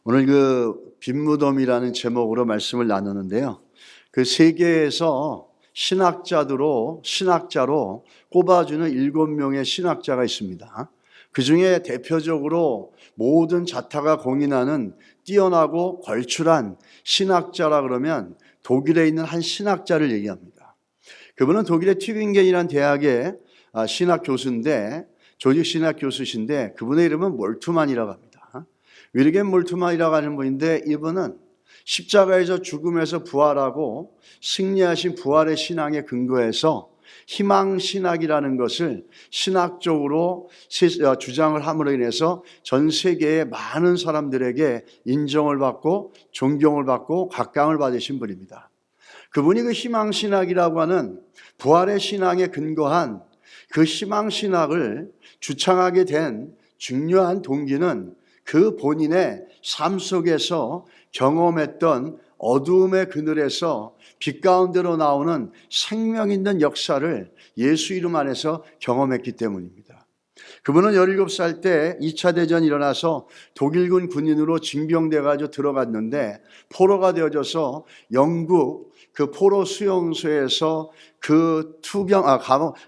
오늘 빈무덤이라는 제목으로 말씀을 나누는데요. 그 세계에서 신학자로 꼽아주는 7명의 신학자가 있습니다. 그 중에 대표적으로 모든 자타가 공인하는 뛰어나고 걸출한 신학자라 그러면 독일에 있는 한 신학자를 얘기합니다. 그분은 독일의 튜빙겐이라는 대학의 신학 교수인데, 조직 신학 교수신데, 그분의 이름은 몰트만이라고 합니다. 윌겐 몰트만이라고 하는 분인데, 이분은 십자가에서 죽음에서 부활하고 승리하신 부활의 신앙에 근거해서 희망신학이라는 것을 신학적으로 주장을 함으로 인해서 전 세계의 많은 사람들에게 인정을 받고 존경을 받고 각광을 받으신 분입니다. 그분이 그 희망신학이라고 하는 부활의 신앙에 근거한 그 희망신학을 주창하게 된 중요한 동기는 그 본인의 삶 속에서 경험했던 어두움의 그늘에서 빛 가운데로 나오는 생명 있는 역사를 예수 이름 안에서 경험했기 때문입니다. 그분은 17살 때 2차 대전이 일어나서 독일군 군인으로 징병돼가지고 들어갔는데 포로가 되어져서 영국 그 포로 수용소에서 그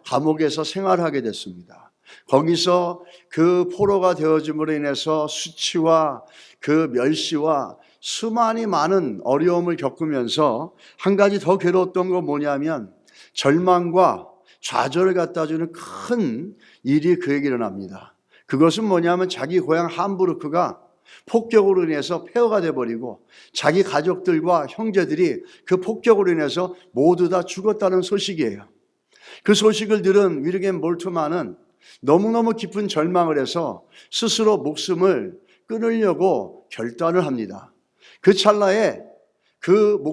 감옥에서 생활하게 됐습니다. 거기서 그 포로가 되어짐으로 인해서 수치와 그 멸시와 수많이 많은 어려움을 겪으면서 한 가지 더 괴로웠던 건 뭐냐면 절망과 좌절을 갖다주는 큰 일이 그에게 일어납니다. 그것은 뭐냐면 자기 고향 함부르크가 폭격으로 인해서 폐허가 돼버리고 자기 가족들과 형제들이 그 폭격으로 인해서 모두 다 죽었다는 소식이에요. 그 소식을 들은 윌겐 몰트만은 너무너무 깊은 절망을 해서 스스로 목숨을 끊으려고 결단을 합니다. 그 찰나에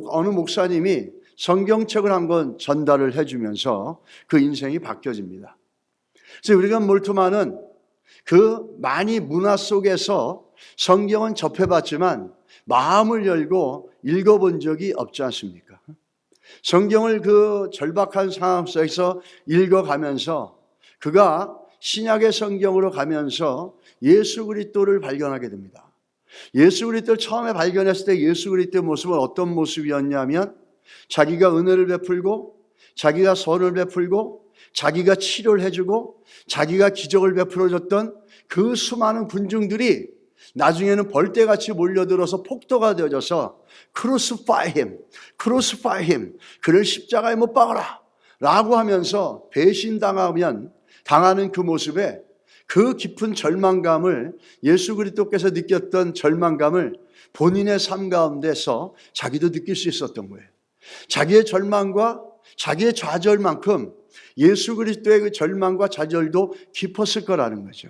어느 목사님이 성경책을 한 권 전달을 해주면서 그 인생이 바뀌어집니다. 그래서 윌겐 몰트만은 그 많이 문화 속에서 성경은 접해봤지만 마음을 열고 읽어본 적이 없지 않습니까? 성경을 그 절박한 상황 속에서 읽어가면서 그가 신약의 성경으로 가면서 예수 그리스도를 발견하게 됩니다. 예수 그리스도를 처음에 발견했을 때 예수 그리스도의 모습은 어떤 모습이었냐면 자기가 은혜를 베풀고 자기가 선을 베풀고 자기가 치료를 해주고 자기가 기적을 베풀어줬던 그 수많은 군중들이 나중에는 벌떼같이 몰려들어서 폭도가 되어져서 Crucify him, 그를 십자가에 못 박아라 라고 하면서 당하는 그 모습에 그 깊은 절망감을 예수 그리스도께서 느꼈던 절망감을 본인의 삶 가운데서 자기도 느낄 수 있었던 거예요. 자기의 절망과 자기의 좌절만큼 예수 그리스도의 그 절망과 좌절도 깊었을 거라는 거죠.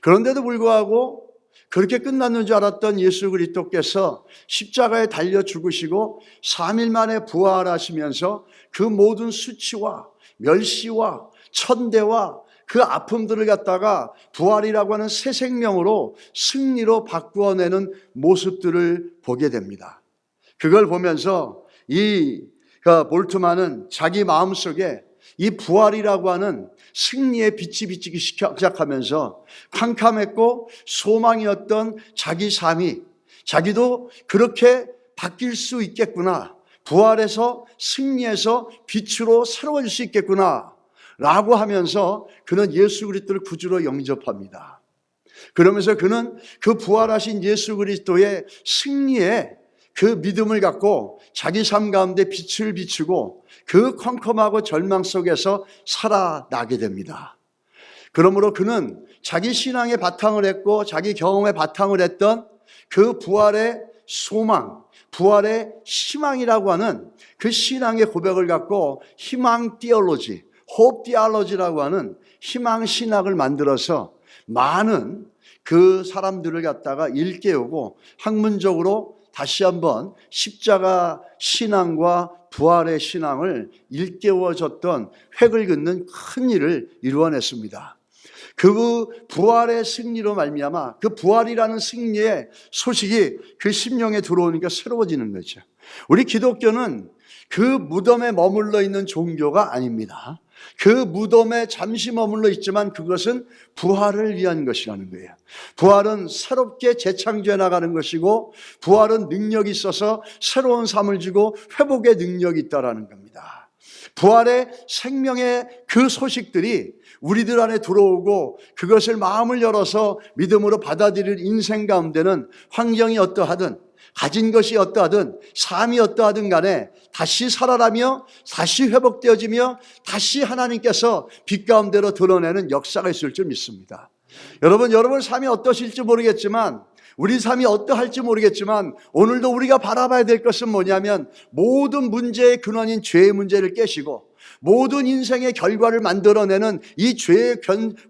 그런데도 불구하고 그렇게 끝났는 줄 알았던 예수 그리스도께서 십자가에 달려 죽으시고 3일 만에 부활하시면서 그 모든 수치와 멸시와 천대와 그 아픔들을 갖다가 부활이라고 하는 새 생명으로 승리로 바꾸어내는 모습들을 보게 됩니다. 그걸 보면서 몰트만은 자기 마음속에 이 부활이라고 하는 승리의 빛이 비치기 시작하면서 캄캄했고 소망이었던 자기 삶이 자기도 그렇게 바뀔 수 있겠구나, 부활해서 승리해서 빛으로 새로워질 수 있겠구나 라고 하면서 그는 예수 그리스도를 구주로 영접합니다. 그러면서 그는 그 부활하신 예수 그리스도의 승리에 그 믿음을 갖고 자기 삶 가운데 빛을 비추고 그 컴컴하고 절망 속에서 살아나게 됩니다. 그러므로 그는 자기 신앙에 바탕을 했고 자기 경험에 바탕을 했던 그 부활의 소망, 부활의 희망이라고 하는 그 신앙의 고백을 갖고 희망 티올로지, 호프 티올로지라고 하는 희망 신학을 만들어서 많은 그 사람들을 갖다가 일깨우고 학문적으로 다시 한번 십자가 신앙과 부활의 신앙을 일깨워줬던 획을 긋는 큰 일을 이루어냈습니다. 그 부활의 승리로 말미암아 그 부활이라는 승리의 소식이 그 심령에 들어오니까 새로워지는 거죠. 우리 기독교는 그 무덤에 머물러 있는 종교가 아닙니다. 그 무덤에 잠시 머물러 있지만 그것은 부활을 위한 것이라는 거예요. 부활은 새롭게 재창조해 나가는 것이고, 부활은 능력이 있어서 새로운 삶을 주고 회복의 능력이 있다는 겁니다. 부활의 생명의 그 소식들이 우리들 안에 들어오고 그것을 마음을 열어서 믿음으로 받아들일 인생 가운데는 환경이 어떠하든, 가진 것이 어떠하든, 삶이 어떠하든 간에 다시 살아나며 다시 회복되어지며 다시 하나님께서 빛 가운데로 드러내는 역사가 있을 줄 믿습니다. 여러분 삶이 어떠실지 모르겠지만, 우리 삶이 어떠할지 모르겠지만, 오늘도 우리가 바라봐야 될 것은 뭐냐면, 모든 문제의 근원인 죄의 문제를 깨시고 모든 인생의 결과를 만들어내는 이 죄의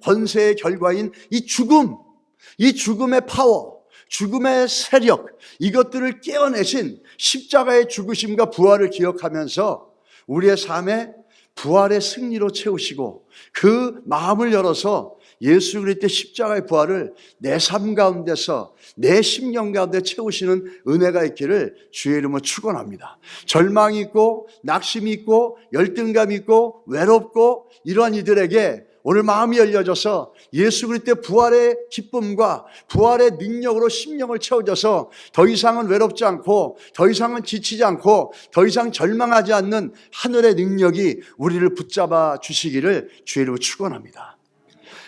권세의 결과인 이 죽음의 파워, 죽음의 세력, 이것들을 깨어내신 십자가의 죽으심과 부활을 기억하면서 우리의 삶에 부활의 승리로 채우시고, 그 마음을 열어서 예수 그리스도의 십자가의 부활을 내 삶 가운데서, 내 심령 가운데 채우시는 은혜가 있기를 주의 이름으로 축원합니다. 절망이 있고 낙심이 있고 열등감이 있고 외롭고 이러한 이들에게 오늘 마음이 열려져서 예수 그리스도의 부활의 기쁨과 부활의 능력으로 심령을 채워져서 더 이상은 외롭지 않고, 더 이상은 지치지 않고, 더 이상 절망하지 않는 하늘의 능력이 우리를 붙잡아 주시기를 주의 이름으로 축원합니다.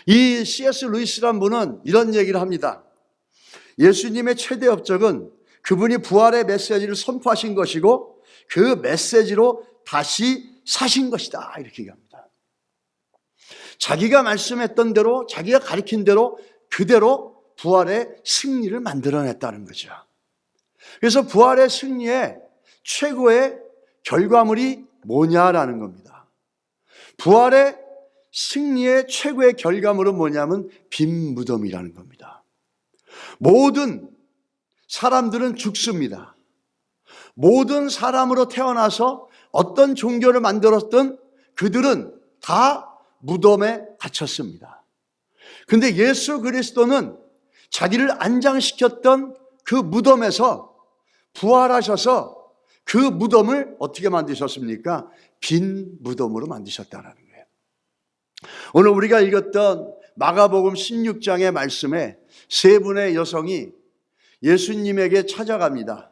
이 C.S. 루이스라는 분은 이런 얘기를 합니다. 예수님의 최대 업적은 그분이 부활의 메시지를 선포하신 것이고 그 메시지로 다시 사신 것이다, 이렇게 얘기합니다. 자기가 말씀했던 대로, 자기가 가르친 대로 그대로 부활의 승리를 만들어냈다는 거죠. 그래서 부활의 승리의 최고의 결과물이 뭐냐라는 겁니다. 부활의 승리의 최고의 결과물은 뭐냐면 빈 무덤이라는 겁니다. 모든 사람들은 죽습니다. 모든 사람으로 태어나서 어떤 종교를 만들었든 그들은 다 무덤에 갇혔습니다. 그런데 예수 그리스도는 자기를 안장시켰던 그 무덤에서 부활하셔서 그 무덤을 어떻게 만드셨습니까? 빈 무덤으로 만드셨다는 거예요. 오늘 우리가 읽었던 마가복음 16장의 말씀에 세 분의 여성이 예수님에게 찾아갑니다.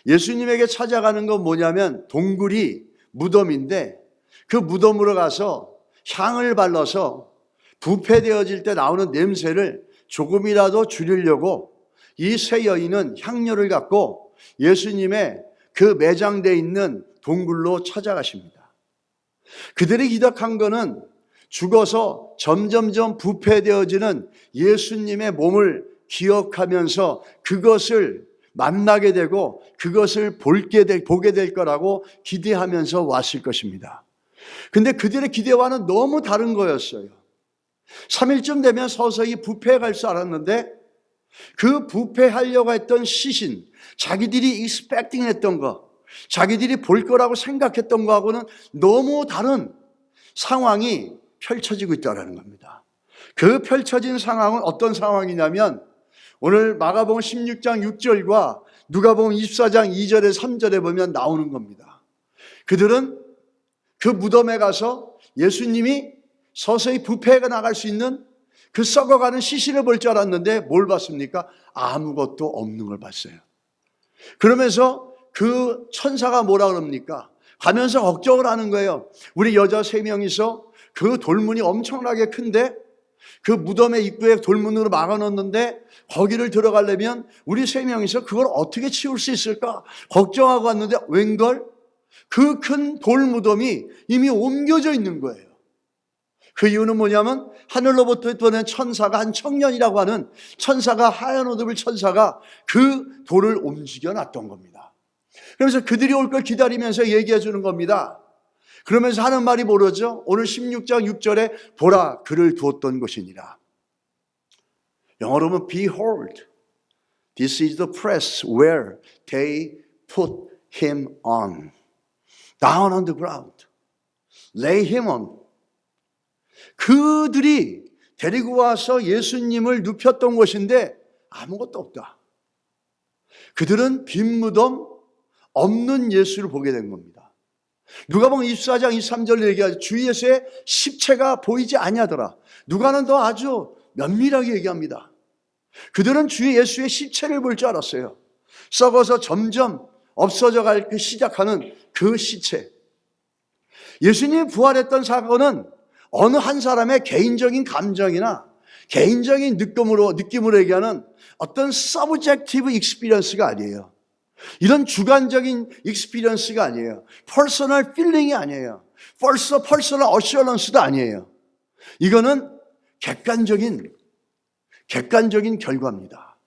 예수님에게 찾아가는 건 뭐냐면 동굴이 무덤인데 그 무덤으로 가서 향을 발라서 부패되어질 때 나오는 냄새를 조금이라도 줄이려고 이 세 여인은 향료를 갖고 예수님의 그 매장되어 있는 동굴로 찾아가십니다. 그들이 기억한 거는 죽어서 점점점 부패되어지는 예수님의 몸을 기억하면서 그것을 만나게 되고 그것을 보게 될 거라고 기대하면서 왔을 것입니다. 근데 그들의 기대와는 너무 다른 거였어요. 3일쯤 되면 서서히 부패해 갈 줄 알았는데 그 부패하려고 했던 시신, 자기들이 expecting 했던 거, 자기들이 볼 거라고 생각했던 거하고는 너무 다른 상황이 펼쳐지고 있다는 겁니다. 그 펼쳐진 상황은 어떤 상황이냐면 오늘 마가복음 16장 6절과 누가복음 24장 2절에 3절에 보면 나오는 겁니다. 그들은 그 무덤에 가서 예수님이 서서히 부패가 나갈 수 있는 그 썩어가는 시신을 볼 줄 알았는데 뭘 봤습니까? 아무것도 없는 걸 봤어요. 그러면서 그 천사가 뭐라 그럽니까? 가면서 걱정을 하는 거예요. 우리 여자 3명이서 그 돌문이 엄청나게 큰데 그 무덤의 입구에 돌문으로 막아놓는데 거기를 들어가려면 우리 3명이서 그걸 어떻게 치울 수 있을까? 걱정하고 왔는데 웬걸? 그 큰 돌무덤이 이미 옮겨져 있는 거예요. 그 이유는 뭐냐면 하늘로부터 보낸 천사가, 한 청년이라고 하는 천사가, 하얀 옷 입은 천사가 그 돌을 움직여 놨던 겁니다. 그러면서 그들이 올 걸 기다리면서 얘기해 주는 겁니다. 그러면서 하는 말이 뭐죠? 오늘 16장 6절에 보라, 그를 두었던 곳이니라. 영어로 보면 Behold, this is the press where they put him on. Down on the ground. Lay him on. 그들이 데리고 와서 예수님을 눕혔던 곳인데 아무것도 없다. 그들은 빈 무덤, 없는 예수를 보게 된 겁니다. 누가복음 24장 23절에 얘기하죠. 주 예수의 십체가 보이지 아니하더라. 누가는 더 아주 면밀하게 얘기합니다. 그들은 주 예수의 십체를 볼 줄 알았어요. 썩어서 점점 없어져 갈 시작하는 그 시체. 예수님이 부활했던 사건은 어느 한 사람의 개인적인 감정이나 개인적인 느낌으로 얘기하는 어떤 서브젝티브 익스피리언스가 아니에요. 이런 주관적인 익스피리언스가 아니에요. 퍼스널 필링이 아니에요. 퍼스널 어셔런스도 아니에요. 이거는 객관적인 결과입니다.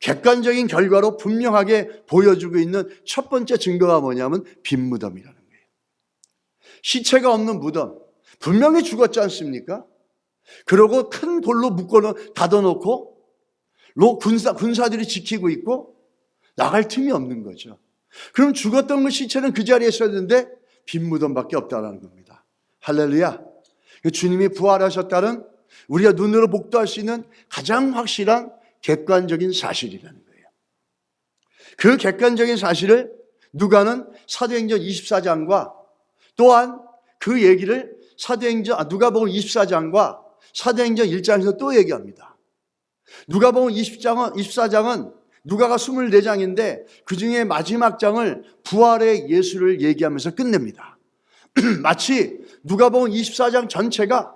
객관적인 결과로 분명하게 보여주고 있는 첫 번째 증거가 뭐냐면 빈 무덤이라는 거예요. 시체가 없는 무덤. 분명히 죽었지 않습니까? 그러고 큰 돌로 닫아놓고 군사들이 지키고 있고 나갈 틈이 없는 거죠. 그럼 죽었던 그 시체는 그 자리에 있어야 되는데 빈 무덤밖에 없다는 겁니다. 할렐루야. 주님이 부활하셨다는 우리가 눈으로 목도할 수 있는 가장 확실한 객관적인 사실이라는 거예요. 그 객관적인 사실을 누가는 사도행전 24장과 또한 그 얘기를 누가복음 24장과 사도행전 1장에서 또 얘기합니다. 누가복음 24장은 누가가 24장인데 그 중에 마지막 장을 부활의 예수를 얘기하면서 끝냅니다. 마치 누가복음 24장 전체가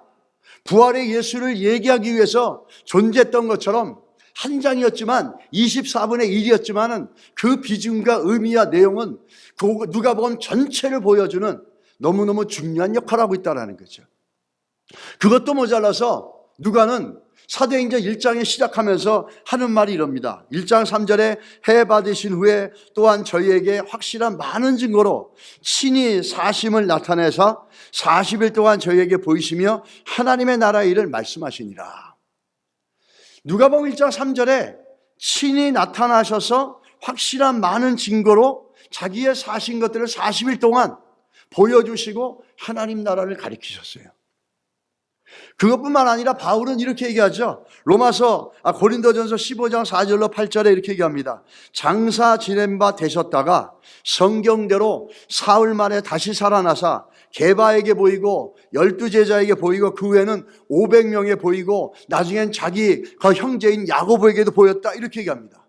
부활의 예수를 얘기하기 위해서 존재했던 것처럼 한 장이었지만 24분의 1이었지만 그 비중과 의미와 내용은 누가복음 전체를 보여주는 너무너무 중요한 역할을 하고 있다는 거죠. 그것도 모자라서 누가는 사도행전 1장에 시작하면서 하는 말이 이럽니다. 1장 3절에 해 받으신 후에 또한 저희에게 확실한 많은 증거로 친히 사심을 나타내서 40일 동안 저희에게 보이시며 하나님의 나라의 일을 말씀하시니라. 누가복음 1장 3절에 친히 나타나셔서 확실한 많은 증거로 자기의 사신 것들을 40일 동안 보여주시고 하나님 나라를 가리키셨어요. 그것뿐만 아니라 바울은 이렇게 얘기하죠. 고린도전서 15장 4절로 8절에 이렇게 얘기합니다. 장사 지낸 바 되셨다가 성경대로 사흘 만에 다시 살아나사 게바에게 보이고 12제자에게 보이고 그 후에는 500명에 보이고 나중엔 자기 그 형제인 야고보에게도 보였다 이렇게 얘기합니다.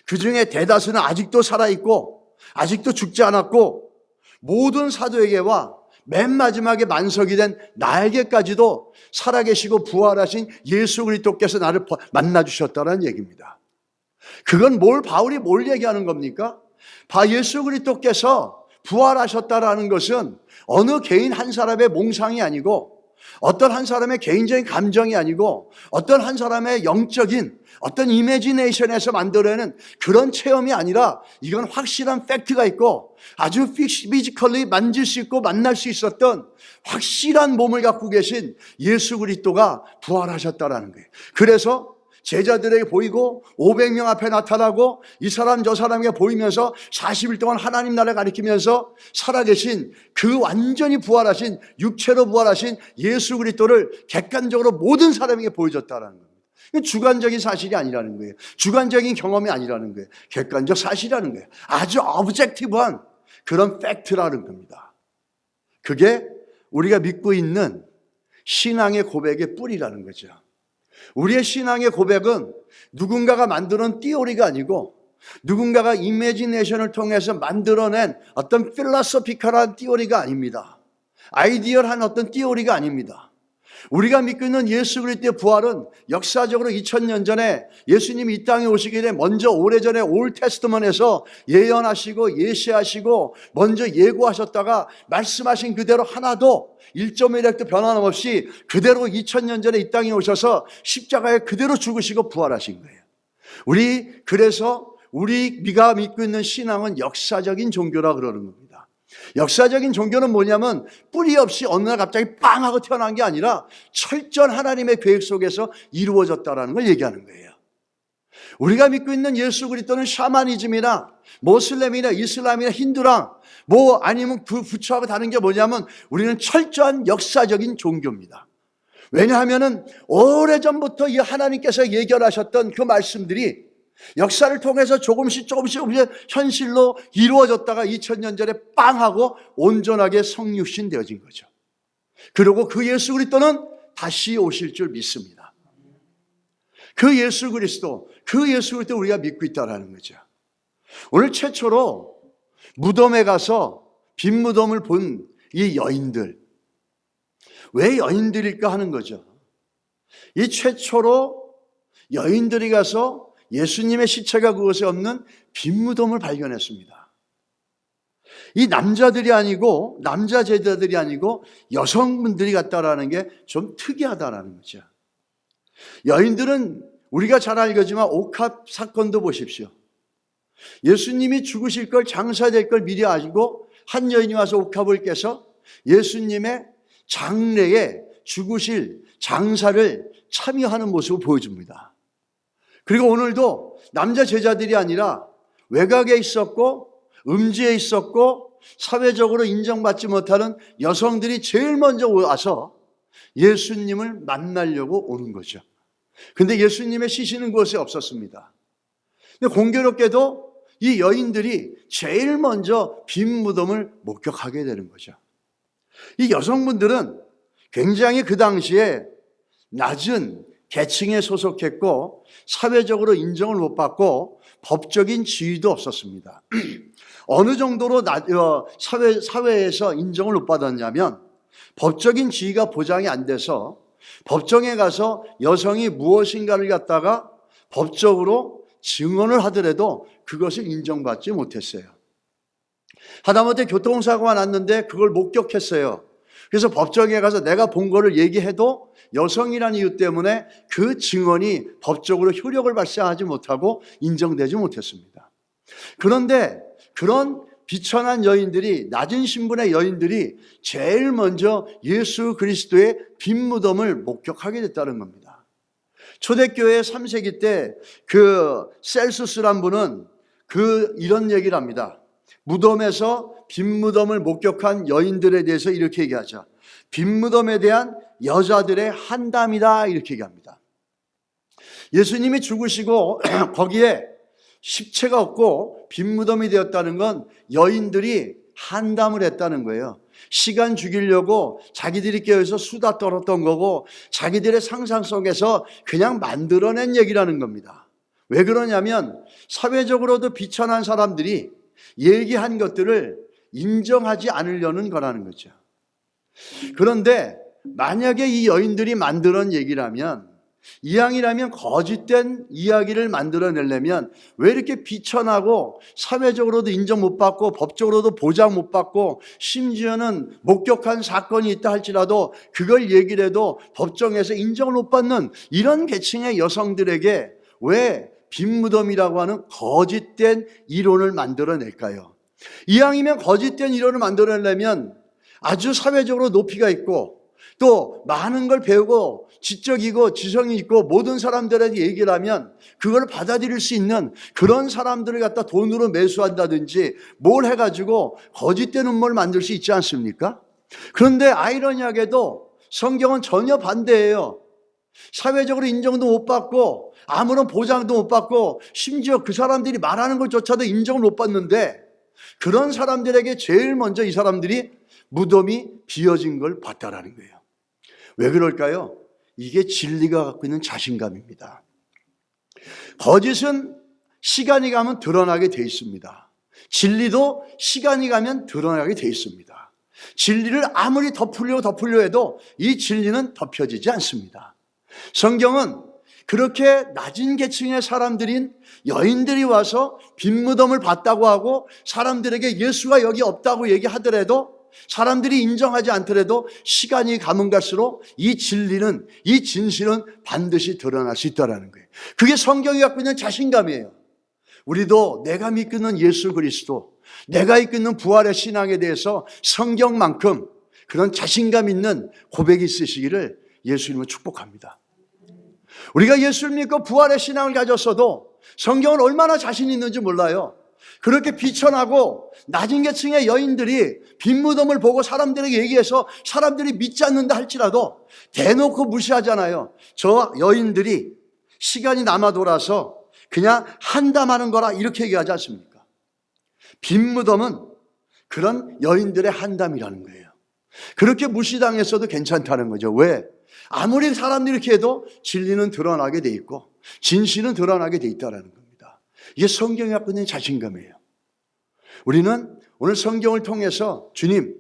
그 중에 대다수는 아직도 살아있고 아직도 죽지 않았고 모든 사도에게와 맨 마지막에 만석이 된 나에게까지도 살아계시고 부활하신 예수 그리스도께서 나를 만나주셨다는 얘기입니다. 그건 바울이 뭘 얘기하는 겁니까? 예수 그리스도께서 부활하셨다라는 것은 어느 개인 한 사람의 몽상이 아니고 어떤 한 사람의 개인적인 감정이 아니고 어떤 한 사람의 영적인 어떤 이미지네이션에서 만들어내는 그런 체험이 아니라 이건 확실한 팩트가 있고 아주 피지컬리 만질 수 있고 만날 수 있었던 확실한 몸을 갖고 계신 예수 그리스도가 부활하셨다라는 거예요. 그래서 제자들에게 보이고 500명 앞에 나타나고 이 사람 저 사람에게 보이면서 40일 동안 하나님 나라를 가리키면서 살아계신 그 완전히 부활하신 육체로 부활하신 예수 그리스도를 객관적으로 모든 사람에게 보여줬다는 겁니다. 주관적인 사실이 아니라는 거예요. 주관적인 경험이 아니라는 거예요. 객관적 사실이라는 거예요. 아주 오브젝티브한 그런 팩트라는 겁니다. 그게 우리가 믿고 있는 신앙의 고백의 뿌리라는 거죠. 우리의 신앙의 고백은 누군가가 만드는 띠오리가 아니고 누군가가 이미지네이션을 통해서 만들어낸 어떤 필로소피컬한 띠오리가 아닙니다. 아이디얼한 어떤 띠오리가 아닙니다. 우리가 믿고 있는 예수 그리스도의 부활은 역사적으로 2000년 전에 예수님이 이 땅에 오시기 전에 먼저 오래전에 올 테스트먼에서 예언하시고 예시하시고 먼저 예고하셨다가 말씀하신 그대로 하나도 1.1핵도 변함없이 그대로 2000년 전에 이 땅에 오셔서 십자가에 그대로 죽으시고 부활하신 거예요. 그래서 우리가 믿고 있는 신앙은 역사적인 종교라 그러는 겁니다. 역사적인 종교는 뭐냐면 뿌리 없이 어느 날 갑자기 빵 하고 태어난 게 아니라 철저한 하나님의 계획 속에서 이루어졌다는 걸 얘기하는 거예요. 우리가 믿고 있는 예수 그리스도는 샤머니즘이나 모슬렘이나 이슬람이나 힌두랑 아니면 그 부처하고 다른 게 뭐냐면 우리는 철저한 역사적인 종교입니다. 왜냐하면은 오래전부터 이 하나님께서 예견하셨던 그 말씀들이 역사를 통해서 조금씩 현실로 이루어졌다가 2000년 전에 빵 하고 온전하게 성육신 되어진 거죠. 그리고 그 예수 그리스도는 다시 오실 줄 믿습니다. 그 예수 그리스도 우리가 믿고 있다는 거죠. 오늘 최초로 무덤에 가서 빈 무덤을 본 이 여인들, 왜 여인들일까 하는 거죠. 이 최초로 여인들이 가서 예수님의 시체가 그곳에 없는 빈 무덤을 발견했습니다. 이 남자들이 아니고, 남자 제자들이 아니고 여성분들이 갔다라는 게 좀 특이하다라는 거죠. 여인들은 우리가 잘 알겠지만 옥합 사건도 보십시오. 예수님이 죽으실 걸, 장사될 걸 미리 알고 한 여인이 와서 옥합을 깨서 예수님의 장례에 죽으실 장사를 참여하는 모습을 보여줍니다. 그리고 오늘도 남자 제자들이 아니라 외곽에 있었고 음지에 있었고 사회적으로 인정받지 못하는 여성들이 제일 먼저 와서 예수님을 만나려고 오는 거죠. 근데 예수님의 시신은 그곳에 없었습니다. 근데 공교롭게도 이 여인들이 제일 먼저 빈 무덤을 목격하게 되는 거죠. 이 여성분들은 굉장히 그 당시에 낮은 계층에 소속했고 사회적으로 인정을 못 받고 법적인 지위도 없었습니다. 어느 정도로 사회에서 인정을 못 받았냐면 법적인 지위가 보장이 안 돼서 법정에 가서 여성이 무엇인가를 갖다가 법적으로 증언을 하더라도 그것을 인정받지 못했어요. 하다못해 교통사고가 났는데 그걸 목격했어요. 그래서 법정에 가서 내가 본 거를 얘기해도 여성이라는 이유 때문에 그 증언이 법적으로 효력을 발생하지 못하고 인정되지 못했습니다. 그런데 그런 비천한 여인들이, 낮은 신분의 여인들이 제일 먼저 예수 그리스도의 빈 무덤을 목격하게 됐다는 겁니다. 초대교회 3세기 때 그 셀수스란 분은 이런 얘기를 합니다. 무덤에서 빈 무덤을 목격한 여인들에 대해서 이렇게 얘기하죠. 빈 무덤에 대한 여자들의 한담이다, 이렇게 얘기합니다. 예수님이 죽으시고 거기에 십체가 없고 빈 무덤이 되었다는 건 여인들이 한담을 했다는 거예요. 시간 죽이려고 자기들이 깨어서 수다 떨었던 거고 자기들의 상상 속에서 그냥 만들어낸 얘기라는 겁니다. 왜 그러냐면 사회적으로도 비천한 사람들이 얘기한 것들을 인정하지 않으려는 거라는 거죠. 그런데 만약에 이 여인들이 만들어낸 얘기라면, 이왕이라면 거짓된 이야기를 만들어내려면 왜 이렇게 비천하고 사회적으로도 인정 못 받고 법적으로도 보장 못 받고 심지어는 목격한 사건이 있다 할지라도 그걸 얘기를 해도 법정에서 인정을 못 받는 이런 계층의 여성들에게 왜 빈무덤이라고 하는 거짓된 이론을 만들어낼까요? 이왕이면 거짓된 이론을 만들어내려면 아주 사회적으로 높이가 있고 또 많은 걸 배우고 지적이고 지성이 있고 모든 사람들에게 얘기를 하면 그걸 받아들일 수 있는 그런 사람들을 갖다 돈으로 매수한다든지 뭘 해가지고 거짓된 음모를 만들 수 있지 않습니까? 그런데 아이러니하게도 성경은 전혀 반대예요. 사회적으로 인정도 못 받고 아무런 보장도 못 받고 심지어 그 사람들이 말하는 것조차도 인정을 못 받는데 그런 사람들에게 제일 먼저 이 사람들이 무덤이 비어진 걸 봤다라는 거예요. 왜 그럴까요? 이게 진리가 갖고 있는 자신감입니다. 거짓은 시간이 가면 드러나게 돼 있습니다. 진리도 시간이 가면 드러나게 돼 있습니다. 진리를 아무리 덮으려 해도 이 진리는 덮여지지 않습니다. 성경은 그렇게 낮은 계층의 사람들인 여인들이 와서 빈 무덤을 봤다고 하고 사람들에게 예수가 여기 없다고 얘기하더라도 사람들이 인정하지 않더라도 시간이 가면 갈수록 이 진리는, 이 진실은 반드시 드러날 수 있다는 거예요. 그게 성경이 갖고 있는 자신감이에요. 우리도 내가 믿고 있는 예수 그리스도, 내가 믿고 있는 부활의 신앙에 대해서 성경만큼 그런 자신감 있는 고백이 있으시기를 예수님은 축복합니다. 우리가 예수를 믿고 부활의 신앙을 가졌어도 성경은 얼마나 자신 있는지 몰라요. 그렇게 비천하고 낮은 계층의 여인들이 빈 무덤을 보고 사람들에게 얘기해서 사람들이 믿지 않는다 할지라도 대놓고 무시하잖아요. 저 여인들이 시간이 남아 돌아서 그냥 한담하는 거라 이렇게 얘기하지 않습니까? 빈 무덤은 그런 여인들의 한담이라는 거예요. 그렇게 무시당했어도 괜찮다는 거죠. 왜? 아무리 사람들이 이렇게 해도 진리는 드러나게 돼 있고 진실은 드러나게 돼 있다는 겁니다. 이게 성경이 갖고 있는 자신감이에요. 우리는 오늘 성경을 통해서 주님,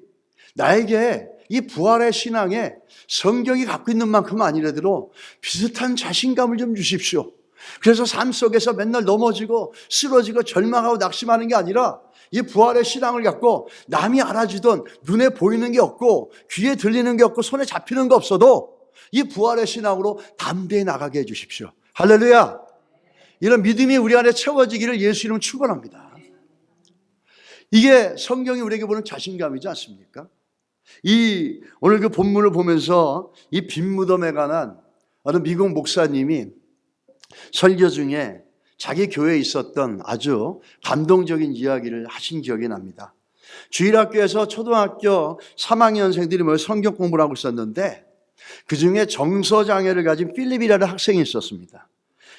나에게 이 부활의 신앙에 성경이 갖고 있는 만큼 아니라도 비슷한 자신감을 좀 주십시오. 그래서 삶 속에서 맨날 넘어지고 쓰러지고 절망하고 낙심하는 게 아니라 이 부활의 신앙을 갖고 남이 알아주던 눈에 보이는 게 없고 귀에 들리는 게 없고 손에 잡히는 게 없어도 이 부활의 신앙으로 담대히 나가게 해주십시오. 할렐루야. 이런 믿음이 우리 안에 채워지기를 예수 이름으로 축원합니다. 이게 성경이 우리에게 보는 자신감이지 않습니까? 오늘 그 본문을 보면서 이 빈 무덤에 관한 어느 미국 목사님이 설교 중에 자기 교회에 있었던 아주 감동적인 이야기를 하신 기억이 납니다. 주일학교에서 초등학교 3학년생들이 모여 성경 공부를 하고 있었는데 그 중에 정서장애를 가진 필립이라는 학생이 있었습니다.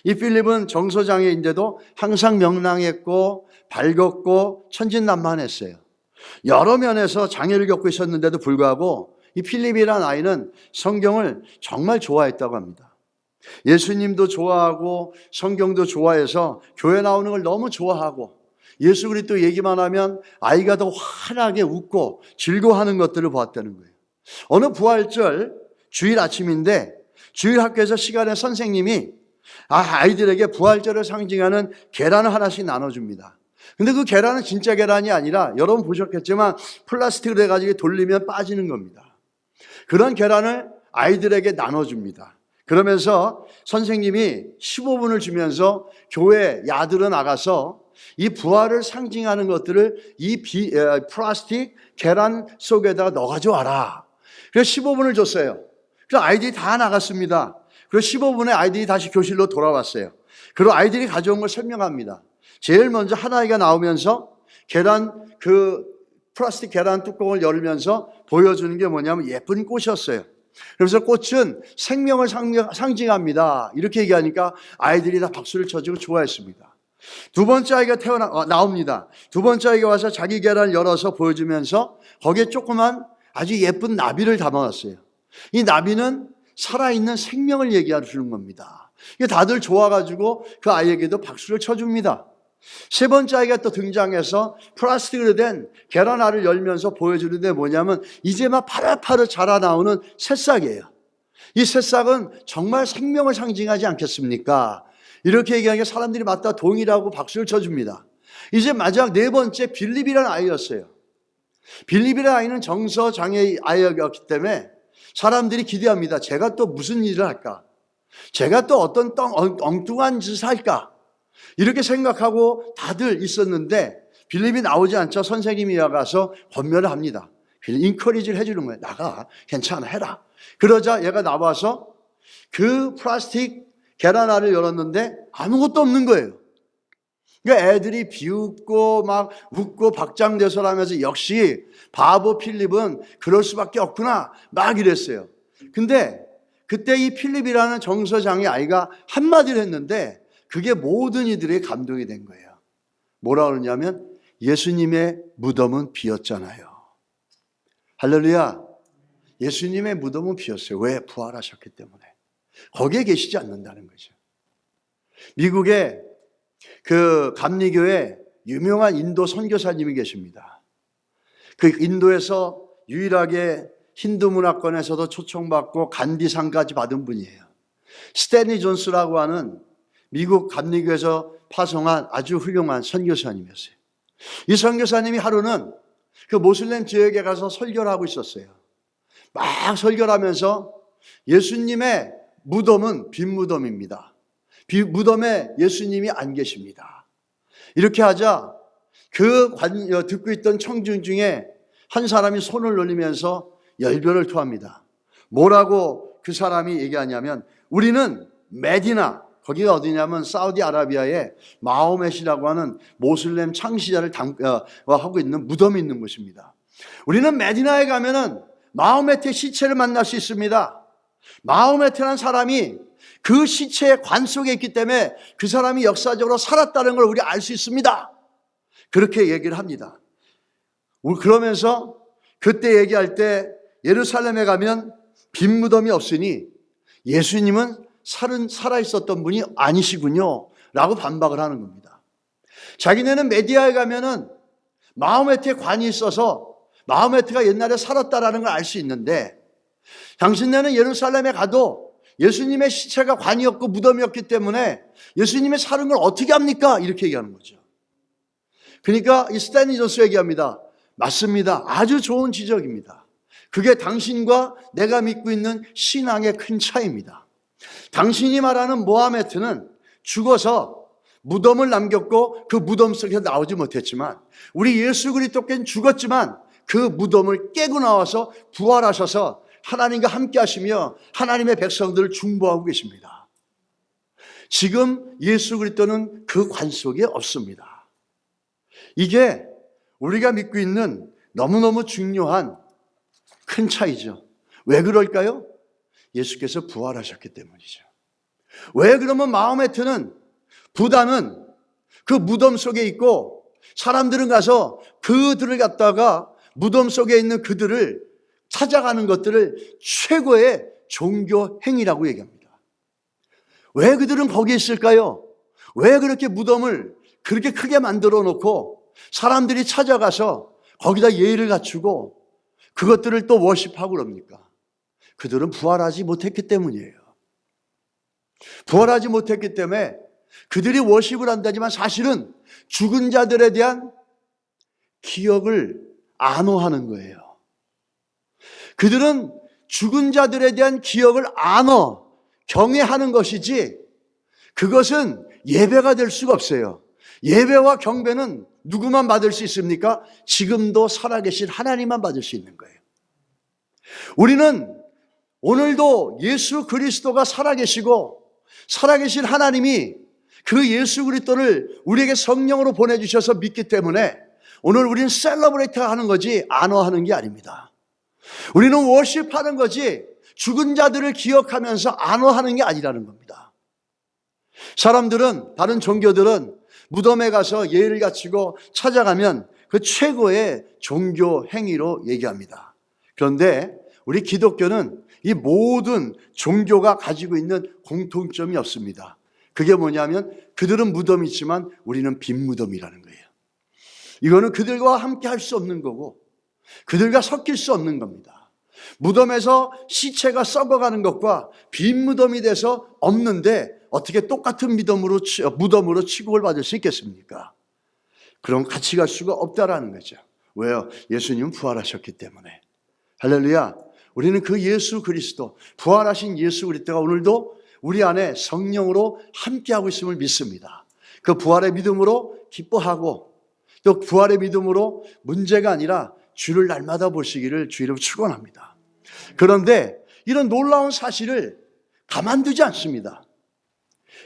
이 필립은 정서장애인데도 항상 명랑했고 밝었고 천진난만했어요. 여러 면에서 장애를 겪고 있었는데도 불구하고 이 필립이라는 아이는 성경을 정말 좋아했다고 합니다. 예수님도 좋아하고 성경도 좋아해서 교회 나오는 걸 너무 좋아하고 예수 그리스도 얘기만 하면 아이가 더 환하게 웃고 즐거워하는 것들을 보았다는 거예요. 어느 부활절 주일 아침인데 주일 학교에서 시간에 선생님이 아이들에게 부활절을 상징하는 계란을 하나씩 나눠줍니다. 근데 그 계란은 진짜 계란이 아니라 여러분 보셨겠지만 플라스틱으로 해가지고 돌리면 빠지는 겁니다. 그런 계란을 아이들에게 나눠줍니다. 그러면서 선생님이 15분을 주면서 교회 야들어 나가서 이 부활을 상징하는 것들을 이 플라스틱 계란 속에다가 넣어가지고 와라. 그래서 15분을 줬어요. 그래서 아이들이 다 나갔습니다. 그리고 15분에 아이들이 다시 교실로 돌아왔어요. 그리고 아이들이 가져온 걸 설명합니다. 제일 먼저 한 아이가 나오면서 플라스틱 계란 뚜껑을 열면서 보여주는 게 뭐냐면 예쁜 꽃이었어요. 그래서 꽃은 생명을 상징합니다. 이렇게 얘기하니까 아이들이 다 박수를 쳐주고 좋아했습니다. 두 번째 아이가 나옵니다. 두 번째 아이가 와서 자기 계란을 열어서 보여주면서 거기에 조그만 아주 예쁜 나비를 담아놨어요. 이 나비는 살아있는 생명을 얘기하는 겁니다. 다들 좋아가지고 그 아이에게도 박수를 쳐줍니다. 세 번째 아이가 또 등장해서 플라스틱으로 된 계란알을 열면서 보여주는데 뭐냐면 이제 막 파릇파릇 자라나오는 새싹이에요. 이 새싹은 정말 생명을 상징하지 않겠습니까? 이렇게 얘기하니까 사람들이 맞다 동의하고 박수를 쳐줍니다. 이제 마지막 네 번째 빌립이라는 아이였어요. 빌립이라는 아이는 정서장애 아이였기 때문에 사람들이 기대합니다. 제가 또 무슨 일을 할까? 제가 또 어떤 엉뚱한 짓을 할까? 이렇게 생각하고 다들 있었는데 빌립이 나오지 않자 선생님이 와가서 권면을 합니다. 인커리지를 해주는 거예요. 나가, 괜찮아, 해라. 그러자 얘가 나와서 그 플라스틱 계란알을 열었는데 아무것도 없는 거예요. 그러니까 애들이 비웃고 막 웃고 박장대소하면서 역시 바보 필립은 그럴 수밖에 없구나 막 이랬어요. 근데 그때 이 필립이라는 정서장애 아이가 한마디를 했는데 그게 모든 이들의 감동이 된 거예요. 뭐라 그러냐면 예수님의 무덤은 비었잖아요. 할렐루야. 예수님의 무덤은 비었어요. 왜? 부활하셨기 때문에. 거기에 계시지 않는다는 거죠. 미국의 그 감리교회 유명한 인도 선교사님이 계십니다. 그 인도에서 유일하게 힌두 문화권에서도 초청받고 간디상까지 받은 분이에요. 스탠리 존스라고 하는 미국 감리교에서 파송한 아주 훌륭한 선교사님이었어요. 이 선교사님이 하루는 그 모슬렘 지역에 가서 설교를 하고 있었어요. 막 설교를 하면서 예수님의 무덤은 빈 무덤입니다. 무덤에 예수님이 안 계십니다. 이렇게 하자 듣고 있던 청중 중에 한 사람이 손을 올리면서 열변을 토합니다. 뭐라고 그 사람이 얘기하냐면 우리는 메디나, 거기가 어디냐면 사우디아라비아의 마호멧이라고 하는 모슬렘 창시자를 하고 있는 무덤이 있는 곳입니다. 우리는 메디나에 가면은 마호멧의 시체를 만날 수 있습니다. 마호멧이라는 사람이 그 시체의 관 속에 있기 때문에 그 사람이 역사적으로 살았다는 걸 우리 알 수 있습니다. 그렇게 얘기를 합니다. 그러면서 그때 얘기할 때 예루살렘에 가면 빈 무덤이 없으니 예수님은 살아있었던 분이 아니시군요 라고 반박을 하는 겁니다. 자기네는 메디아에 가면은 마호메트의 관이 있어서 마호메트가 옛날에 살았다라는 걸 알 수 있는데 당신네는 예루살렘에 가도 예수님의 시체가 관이었고 무덤이었기 때문에 예수님의 사는 걸 어떻게 합니까? 이렇게 얘기하는 거죠. 그러니까 이 스탠리 존스 얘기합니다. 맞습니다. 아주 좋은 지적입니다. 그게 당신과 내가 믿고 있는 신앙의 큰 차이입니다. 당신이 말하는 모하메트는 죽어서 무덤을 남겼고 그 무덤 속에서 나오지 못했지만 우리 예수 그리스도께는 죽었지만 그 무덤을 깨고 나와서 부활하셔서 하나님과 함께 하시며 하나님의 백성들을 중보하고 계십니다. 지금 예수 그리스도는 그 관 속에 없습니다. 이게 우리가 믿고 있는 너무너무 중요한 큰 차이죠. 왜 그럴까요? 예수께서 부활하셨기 때문이죠. 왜 그러면 마호메트는 부다는 그 무덤 속에 있고 사람들은 가서 그들을 갖다가 무덤 속에 있는 그들을 찾아가는 것들을 최고의 종교 행위라고 얘기합니다. 왜 그들은 거기에 있을까요? 왜 그렇게 무덤을 그렇게 크게 만들어 놓고 사람들이 찾아가서 거기다 예의를 갖추고 그것들을 또 워십하고 그럽니까? 그들은 부활하지 못했기 때문이에요. 부활하지 못했기 때문에 그들이 워십을 한다지만 사실은 죽은 자들에 대한 기억을 안어하는 거예요. 그들은 죽은 자들에 대한 기억을 경외하는 것이지 그것은 예배가 될 수가 없어요. 예배와 경배는 누구만 받을 수 있습니까? 지금도 살아계신 하나님만 받을 수 있는 거예요. 우리는 오늘도 예수 그리스도가 살아계시고 살아계신 하나님이 그 예수 그리스도를 우리에게 성령으로 보내주셔서 믿기 때문에 오늘 우리는 셀러브레이트 하는 거지 안어하는 게 아닙니다. 우리는 워십하는 거지 죽은 자들을 기억하면서 안어하는 게 아니라는 겁니다. 사람들은 다른 종교들은 무덤에 가서 예를 갖추고 찾아가면 그 최고의 종교 행위로 얘기합니다. 그런데 우리 기독교는 이 모든 종교가 가지고 있는 공통점이 없습니다. 그게 뭐냐면 그들은 무덤이 있지만 우리는 빈 무덤이라는 거예요. 이거는 그들과 함께 할 수 없는 거고 그들과 섞일 수 없는 겁니다. 무덤에서 시체가 썩어가는 것과 빈 무덤이 돼서 없는데 어떻게 똑같은 무덤으로 취급을 받을 수 있겠습니까? 그럼 같이 갈 수가 없다라는 거죠. 왜요? 예수님은 부활하셨기 때문에. 할렐루야. 우리는 그 예수 그리스도, 부활하신 예수 그리스도가 오늘도 우리 안에 성령으로 함께하고 있음을 믿습니다. 그 부활의 믿음으로 기뻐하고 또 부활의 믿음으로 문제가 아니라 주를 날마다 보시기를 주 이름으로 축원합니다. 그런데 이런 놀라운 사실을 가만두지 않습니다.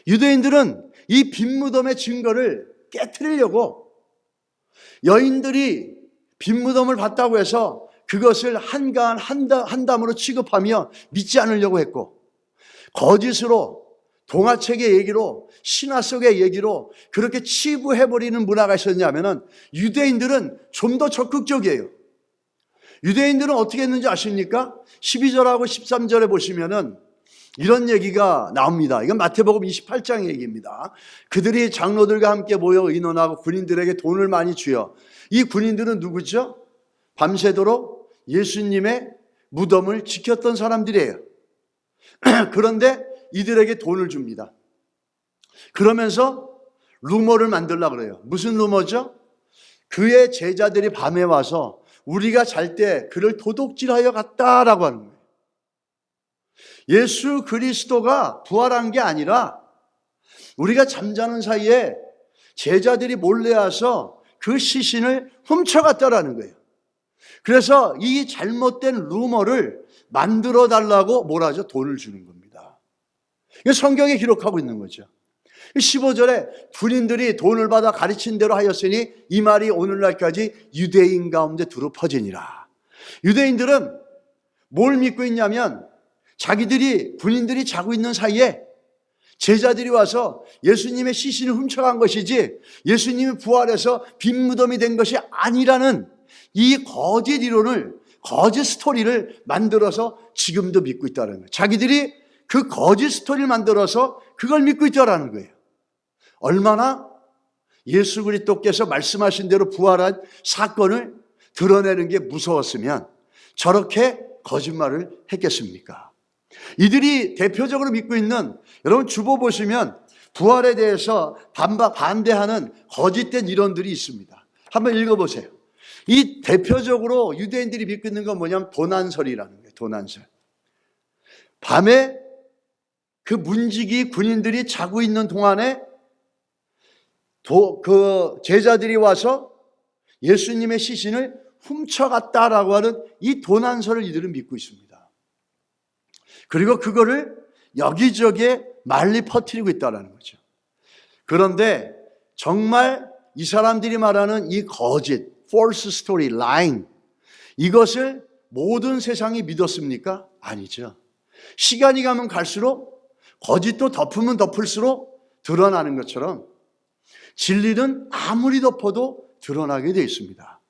유대인들은 이 빈 무덤의 증거를 깨트리려고 여인들이 빈 무덤을 봤다고 해서 그것을 한가한 한담으로 취급하며 믿지 않으려고 했고 거짓으로 동화책의 얘기로 신화 속의 얘기로 그렇게 치부해버리는 문화가 있었냐면은 유대인들은 좀 더 적극적이에요. 유대인들은 어떻게 했는지 아십니까? 12절하고 13절에 보시면은 이런 얘기가 나옵니다. 이건 마태복음 28장 얘기입니다. 그들이 장로들과 함께 모여 의논하고 군인들에게 돈을 많이 주어 이 군인들은 누구죠? 밤새도록 예수님의 무덤을 지켰던 사람들이에요. 그런데 이들에게 돈을 줍니다. 그러면서 루머를 만들려고 그래요. 무슨 루머죠? 그의 제자들이 밤에 와서 우리가 잘 때 그를 도둑질하여 갔다라고 하는 거예요. 예수 그리스도가 부활한 게 아니라 우리가 잠자는 사이에 제자들이 몰래 와서 그 시신을 훔쳐갔다라는 거예요. 그래서 이 잘못된 루머를 만들어 달라고 뭐라죠? 돈을 주는 겁니다. 이거 성경에 기록하고 있는 거죠. 15절에 군인들이 돈을 받아 가르친 대로 하였으니 이 말이 오늘날까지 유대인 가운데 두루 퍼지니라. 유대인들은 뭘 믿고 있냐면 군인들이 자고 있는 사이에 제자들이 와서 예수님의 시신을 훔쳐간 것이지 예수님이 부활해서 빈 무덤이 된 것이 아니라는 이 거짓 이론을, 거짓 스토리를 만들어서 지금도 믿고 있다는 거예요. 자기들이 그 거짓 스토리를 만들어서 그걸 믿고 있다는 거예요. 얼마나 예수 그리스도께서 말씀하신 대로 부활한 사건을 드러내는 게 무서웠으면 저렇게 거짓말을 했겠습니까? 이들이 대표적으로 믿고 있는, 여러분 주보 보시면 부활에 대해서 반대하는 거짓된 이론들이 있습니다. 한번 읽어보세요. 이 대표적으로 유대인들이 믿고 있는 건 뭐냐면 도난설이라는 거예요. 도난설. 밤에 그 문지기 군인들이 자고 있는 동안에 그 제자들이 와서 예수님의 시신을 훔쳐갔다라고 하는 이 도난설을 이들은 믿고 있습니다. 그리고 그거를 여기저기에 말리 퍼뜨리고 있다는 거죠. 그런데 정말 이 사람들이 말하는 이 거짓, false story, lying, 이것을 모든 세상이 믿었습니까? 아니죠. 시간이 가면 갈수록 거짓도 덮으면 덮을수록 드러나는 것처럼 진리는 아무리 덮어도 드러나게 되어 있습니다.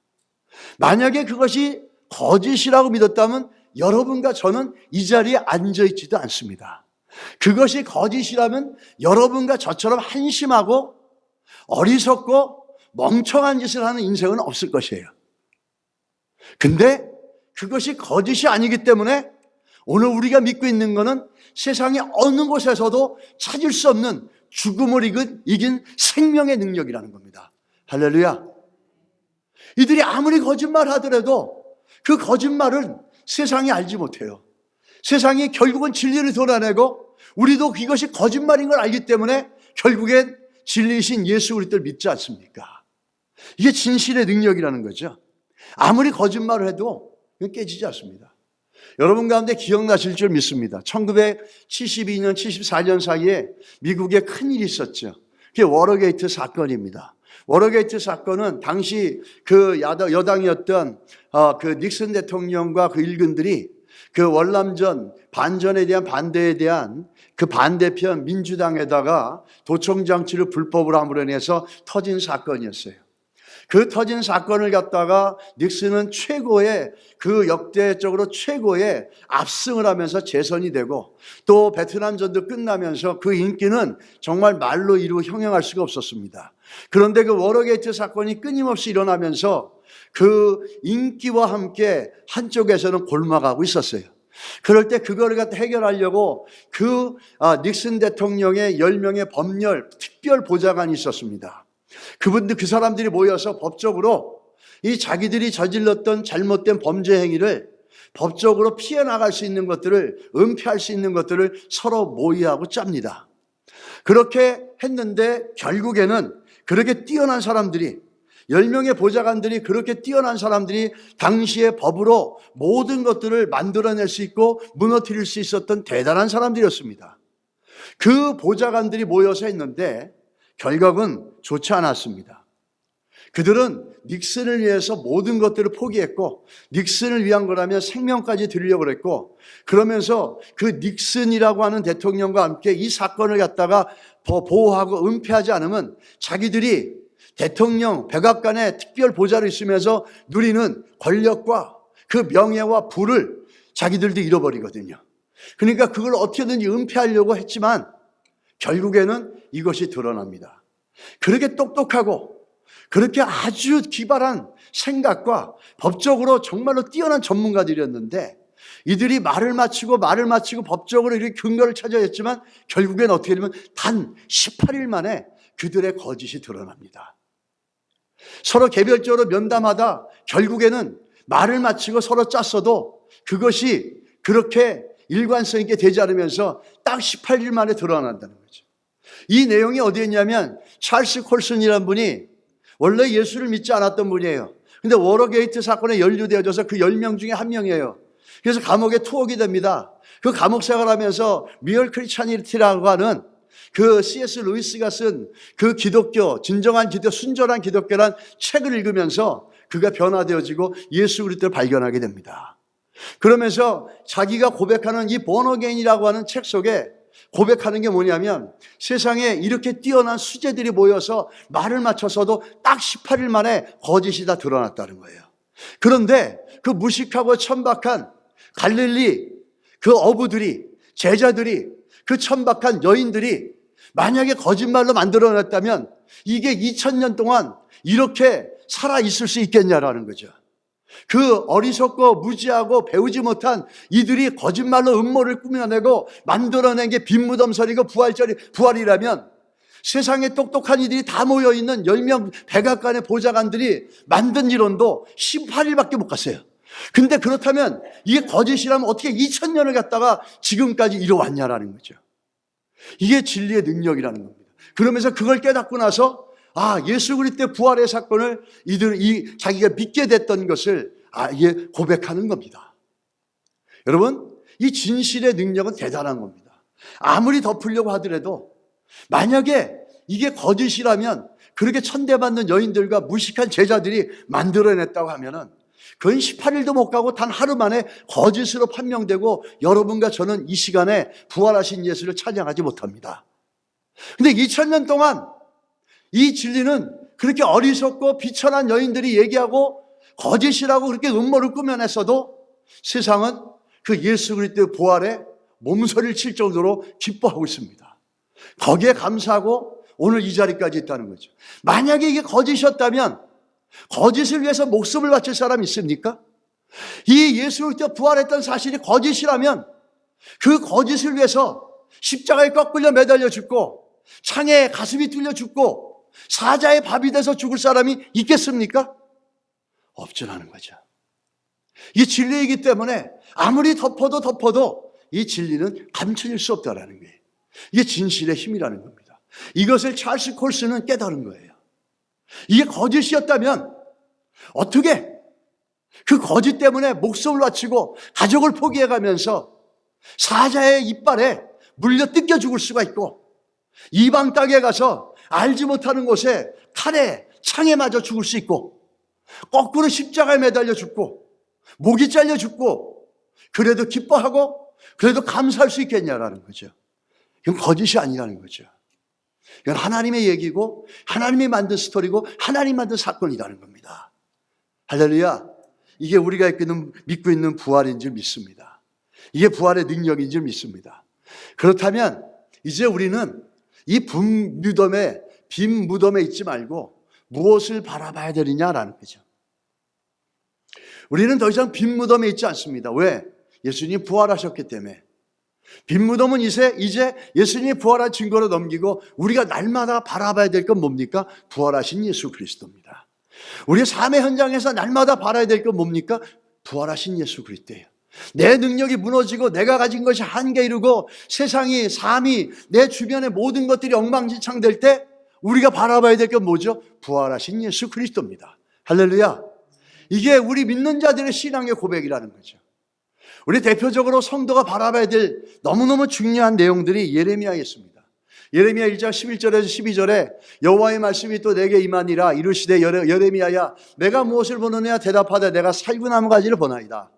만약에 그것이 거짓이라고 믿었다면 여러분과 저는 이 자리에 앉아있지도 않습니다. 그것이 거짓이라면 여러분과 저처럼 한심하고 어리석고 멍청한 짓을 하는 인생은 없을 것이에요. 근데 그것이 거짓이 아니기 때문에 오늘 우리가 믿고 있는 것은 세상의 어느 곳에서도 찾을 수 없는 죽음을 이긴 생명의 능력이라는 겁니다. 할렐루야. 이들이 아무리 거짓말 하더라도 그 거짓말은 세상이 알지 못해요. 세상이 결국은 진리를 드러내고 우리도 이것이 거짓말인 걸 알기 때문에 결국엔 진리이신 예수 그리스도를 믿지 않습니까? 이게 진실의 능력이라는 거죠. 아무리 거짓말을 해도 깨지지 않습니다. 여러분 가운데 기억나실 줄 믿습니다. 1972년, 74년 사이에 미국에 큰일이 있었죠. 그게 워터게이트 사건입니다. 워터게이트 사건은 당시 그 여당이었던 그 닉슨 대통령과 그 일군들이 그 월남전 반전에 대한 반대에 대한 그 반대편 민주당에다가 도청장치를 불법으로 함으로 인해서 터진 사건이었어요. 그 터진 사건을 갖다가 닉슨은 역대적으로 최고의 압승을 하면서 재선이 되고 또 베트남전도 끝나면서 그 인기는 정말 말로 형용할 수가 없었습니다. 그런데 그 워터게이트 사건이 끊임없이 일어나면서 그 인기와 함께 한쪽에서는 골마가고 있었어요. 그럴 때 그거를 갖다 해결하려고 닉슨 대통령의 10명의 법률 특별 보좌관이 있었습니다. 그 사람들이 모여서 법적으로 이 자기들이 저질렀던 잘못된 범죄 행위를 법적으로 피해 나갈 수 있는 것들을, 은폐할 수 있는 것들을 서로 모의하고 짭니다. 그렇게 했는데 결국에는 그렇게 뛰어난 사람들이, 10명의 보좌관들이, 그렇게 뛰어난 사람들이 당시의 법으로 모든 것들을 만들어낼 수 있고 무너뜨릴 수 있었던 대단한 사람들이었습니다. 그 보좌관들이 모여서 했는데 결과는 좋지 않았습니다. 그들은 닉슨을 위해서 모든 것들을 포기했고 닉슨을 위한 거라면 생명까지 드리려고 그랬고, 그러면서 그 닉슨이라고 하는 대통령과 함께 이 사건을 갖다가 보호하고 은폐하지 않으면 자기들이 대통령 백악관에 특별 보좌로 있으면서 누리는 권력과 그 명예와 부를 자기들도 잃어버리거든요. 그러니까 그걸 어떻게든지 은폐하려고 했지만 결국에는 이것이 드러납니다. 그렇게 똑똑하고 그렇게 아주 기발한 생각과 법적으로 정말로 뛰어난 전문가들이었는데 이들이 말을 마치고 법적으로 이렇게 근거를 찾아야 했지만 결국엔 어떻게 되면 단 18일 만에 그들의 거짓이 드러납니다. 서로 개별적으로 면담하다 결국에는 말을 마치고 서로 짰어도 그것이 그렇게 일관성 있게 되지 않으면서 딱 18일 만에 드러난다는 거죠. 이 내용이 어디에 있냐면 찰스 콜슨이라는 분이 원래 예수를 믿지 않았던 분이에요. 근데 워터게이트 사건에 연루되어져서 그 10명 중에 한 명이에요. 그래서 감옥에 투옥이 됩니다. 그 감옥 생활하면서 미얼 크리스찬리티라고 하는 그 C.S. 루이스가 쓴 그 기독교, 진정한 기독교, 순전한 기독교란 책을 읽으면서 그가 변화되어지고 예수 그리스도를 발견하게 됩니다. 그러면서 자기가 고백하는 이 본어게인이라고 하는 책 속에 고백하는 게 뭐냐면 세상에 이렇게 뛰어난 수재들이 모여서 말을 맞춰서도 딱 18일 만에 거짓이 다 드러났다는 거예요. 그런데 그 무식하고 천박한 갈릴리 그 어부들이, 제자들이, 그 천박한 여인들이 만약에 거짓말로 만들어냈다면 이게 2000년 동안 이렇게 살아있을 수 있겠냐라는 거죠. 그 어리석고 무지하고 배우지 못한 이들이 거짓말로 음모를 꾸며내고 만들어낸 게 빈무덤설이고 부활이라면 세상에 똑똑한 이들이 다 모여있는 10명 백악관의 보좌관들이 만든 이론도 18일밖에 못 갔어요. 근데 그렇다면 이게 거짓이라면 어떻게 2000년을 갖다가 지금까지 이뤄왔냐라는 거죠. 이게 진리의 능력이라는 겁니다. 그러면서 그걸 깨닫고 나서 예수 그리스도의 부활의 사건을 자기가 믿게 됐던 것을 이게 고백하는 겁니다. 여러분, 이 진실의 능력은 대단한 겁니다. 아무리 덮으려고 하더라도 만약에 이게 거짓이라면 그렇게 천대받는 여인들과 무식한 제자들이 만들어냈다고 하면은 그건 18일도 못 가고 단 하루 만에 거짓으로 판명되고 여러분과 저는 이 시간에 부활하신 예수를 찬양하지 못합니다. 근데 2000년 동안 이 진리는 그렇게 어리석고 비천한 여인들이 얘기하고 거짓이라고 그렇게 음모를 꾸며냈어도 세상은 그 예수 그리스도의 부활에 몸서리를 칠 정도로 기뻐하고 있습니다. 거기에 감사하고 오늘 이 자리까지 있다는 거죠. 만약에 이게 거짓이었다면 거짓을 위해서 목숨을 바칠 사람이 있습니까? 이 예수 그리스도 부활했던 사실이 거짓이라면 그 거짓을 위해서 십자가에 거꾸려 매달려 죽고 창에 가슴이 뚫려 죽고 사자의 밥이 돼서 죽을 사람이 있겠습니까? 없잖아는 거죠. 이 진리이기 때문에 아무리 덮어도 이 진리는 감춰질 수 없다라는 거예요. 이게 진실의 힘이라는 겁니다. 이것을 찰스 콜스는 깨달은 거예요. 이게 거짓이었다면 어떻게 그 거짓 때문에 목숨을 바치고 가족을 포기해가면서 사자의 이빨에 물려 뜯겨 죽을 수가 있고 이방 땅에 가서 알지 못하는 곳에 칼에 창에 맞아 죽을 수 있고 거꾸로 십자가에 매달려 죽고 목이 잘려 죽고 그래도 기뻐하고 그래도 감사할 수 있겠냐라는 거죠. 이건 거짓이 아니라는 거죠. 이건 하나님의 얘기고 하나님이 만든 스토리고 하나님 만든 사건이라는 겁니다. 할렐루야. 이게 우리가 믿고 있는 부활인 줄 믿습니다. 이게 부활의 능력인 줄 믿습니다. 그렇다면 이제 우리는 이 빈 무덤에 있지 말고 무엇을 바라봐야 되느냐라는 거죠. 우리는 더 이상 빈 무덤에 있지 않습니다. 왜? 예수님이 부활하셨기 때문에. 빈 무덤은 이제 예수님이 부활한 증거로 넘기고 우리가 날마다 바라봐야 될 건 뭡니까? 부활하신 예수 그리스도입니다. 우리의 삶의 현장에서 날마다 바라야 될 건 뭡니까? 부활하신 예수 그리스도예요. 내 능력이 무너지고 내가 가진 것이 한계 이루고 세상이, 삶이, 내 주변의 모든 것들이 엉망진창 될 때 우리가 바라봐야 될 건 뭐죠? 부활하신 예수 그리스도입니다. 할렐루야. 이게 우리 믿는 자들의 신앙의 고백이라는 거죠. 우리 대표적으로 성도가 바라봐야 될 너무너무 중요한 내용들이 예레미야에 있습니다. 예레미야 1장 11절에서 12절에 여호와의 말씀이 또 내게 임하니라 이르시되 예레미야야 내가 무엇을 보느냐 대답하되 내가 살구나무 가지를 보나이다.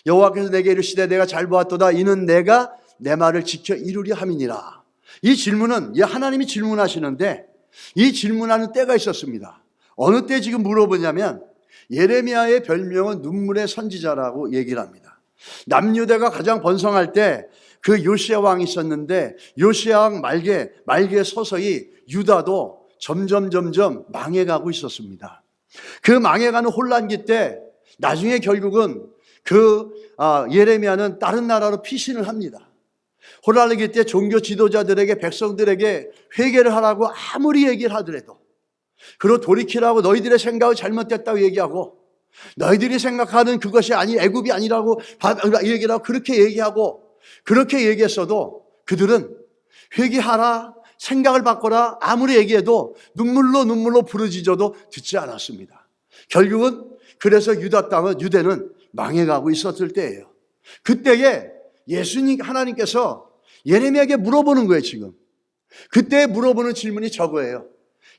여호와께서 내게 이르시되 내가 잘 보았도다 이는 내가 내 말을 지켜 이루려 함이니라. 이 질문은 하나님이 질문하시는데 이 질문하는 때가 있었습니다. 어느 때 지금 물어보냐면 예레미야의 별명은 눈물의 선지자라고 얘기를 합니다. 남유대가 가장 번성할 때 그 요시야 왕이 있었는데 요시야 왕 말기에 서서히 유다도 점점 망해가고 있었습니다. 그 망해가는 혼란기 때 나중에 결국은 예레미야는 다른 나라로 피신을 합니다. 혼란기 때 종교 지도자들에게 백성들에게 회개를 하라고 아무리 얘기를 하더라도 그리고 돌이키라고 너희들의 생각은 잘못됐다고 얘기하고 너희들이 생각하는 그것이 애굽이 아니라고 얘기를 하고 그렇게 얘기했어도 그들은 회개하라 생각을 바꿔라 아무리 얘기해도 눈물로 부르짖어도 듣지 않았습니다. 결국은 그래서 유대는 망해가고 있었을 때예요. 그때에 하나님께서 예레미야에게 물어보는 거예요. 지금 그때 물어보는 질문이 저거예요.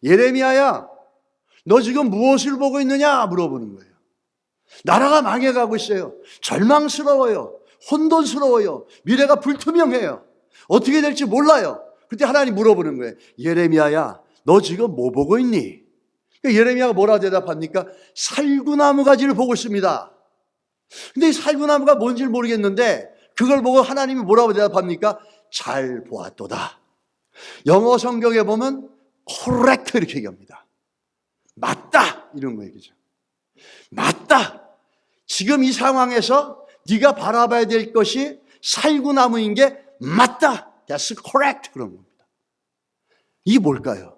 예레미야야 너 지금 무엇을 보고 있느냐 물어보는 거예요. 나라가 망해가고 있어요. 절망스러워요. 혼돈스러워요. 미래가 불투명해요. 어떻게 될지 몰라요. 그때 하나님 물어보는 거예요. 예레미야야, 너 지금 뭐 보고 있니? 예레미야가 뭐라 대답합니까? 살구나무 가지를 보고 있습니다. 근데 이 살구나무가 뭔지를 모르겠는데 그걸 보고 하나님이 뭐라고 대답합니까? 잘 보았도다. 영어 성경에 보면 correct 이렇게 얘기합니다. 맞다 이런 거 얘기죠. 맞다. 지금 이 상황에서 네가 바라봐야 될 것이 살구나무인 게 맞다. That's correct 그런 겁니다. 이게 뭘까요?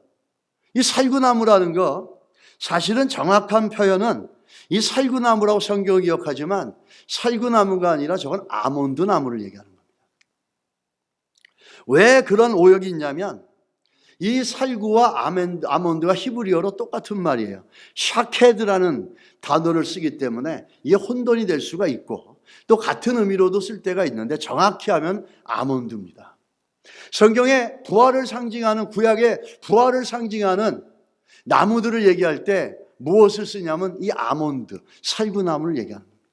이 살구나무라는 거 사실은 정확한 표현은 이 살구나무라고 성경을 기억하지만 살구나무가 아니라 저건 아몬드 나무를 얘기하는 겁니다. 왜 그런 오역이 있냐면 이 살구와 아몬드가 히브리어로 똑같은 말이에요. 샤케드라는 단어를 쓰기 때문에 이게 혼돈이 될 수가 있고 또 같은 의미로도 쓸 때가 있는데 정확히 하면 아몬드입니다. 성경에 부활을 상징하는 구약의 부활을 상징하는 나무들을 얘기할 때 무엇을 쓰냐면 이 아몬드, 살구나무를 얘기하는 겁니다.